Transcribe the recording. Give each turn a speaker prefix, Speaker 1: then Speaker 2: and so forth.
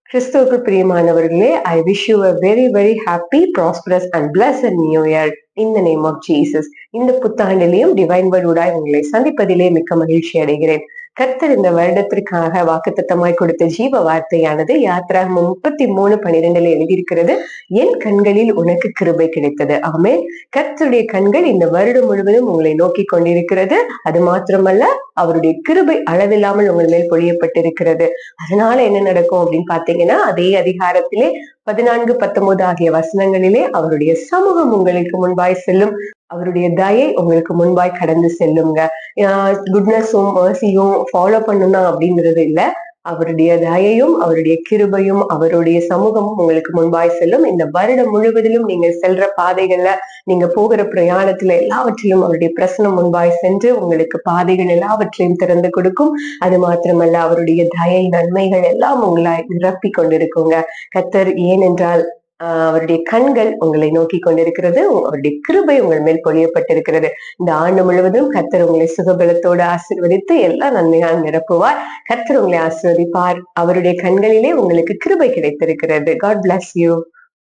Speaker 1: கிறிஸ்துவுக்கு பிரியமானவர்களே, I wish you a very very happy, prosperous and blessed new year in the name of Jesus. இந்த புத்தாண்டிலையும் divine word ஊடாய் உங்களை சந்திப்பதிலே மிக்க மகிழ்ச்சி அடைகிறேன். கர்த்தர் இந்த வருடத்திற்காக வாக்குத்தத்தமாய் கொடுத்த ஜீவ வார்த்தையானது யாத்திராகமம் 33:12 எழுதியிருக்கிறது. என் கண்களில் உனக்கு கிருபை கிடைத்தது. ஆமென். கர்த்தருடைய கண்கள் இந்த வருடம் முழுவதும் உங்களை நோக்கி கொண்டிருக்கிறது. அது மாத்திரமல்ல, அவருடைய கிருபை அளவில்லாமல் உங்கள் மேல் பொழியப்பட்டிருக்கிறது. அதனால என்ன நடக்கும் அப்படின்னு பாத்தீங்கன்னா, அதே அதிகாரத்திலே 14-19 ஆகிய வசனங்களிலே அவருடைய சமூகம் உங்களுக்கு முன்பாய் செல்லும், அவருடைய தயை உங்களுக்கு முன்பாய் கடந்து செல்லுங்க. குட்னஸும் மர்சியும் ஃபாலோ பண்ணணும்னா அப்படிங்கிறது இல்ல, அவருடைய தயையும் அவருடைய கிருபையும் அவருடைய சமூகமும் உங்களுக்கு முன்பாய் செல்லும். இந்த வருடம் முழுவதிலும் நீங்க செல்ற பாதைகள்ல, நீங்க போகிற பிரயாணத்துல எல்லாவற்றிலும் அவருடைய பிரசனம் முன்பாய் சென்று உங்களுக்கு பாதைகள் எல்லாவற்றையும் திறந்து கொடுக்கும். அது மாத்திரமல்ல, அவருடைய தயை நன்மைகள் எல்லாம் உங்களை நிரப்பி கொண்டிருக்குங்க. கர்த்தர் ஏனென்றால் அவருடைய கண்கள் உங்களை நோக்கி கொண்டிருக்கிறது, அவருடைய கிருபை உங்கள் மேல் பொழியப்பட்டிருக்கிறது. இந்த ஆண்டு முழுவதும் கர்த்தர் உங்களை சுகபலத்தோடு ஆசீர்வதித்து எல்லா நன்மையால் நிரப்புவார். கர்த்தர் உங்களை ஆசீர்வதிப்பார். அவருடைய கண்களிலே உங்களுக்கு கிருபை கிடைத்திருக்கிறது. God bless you.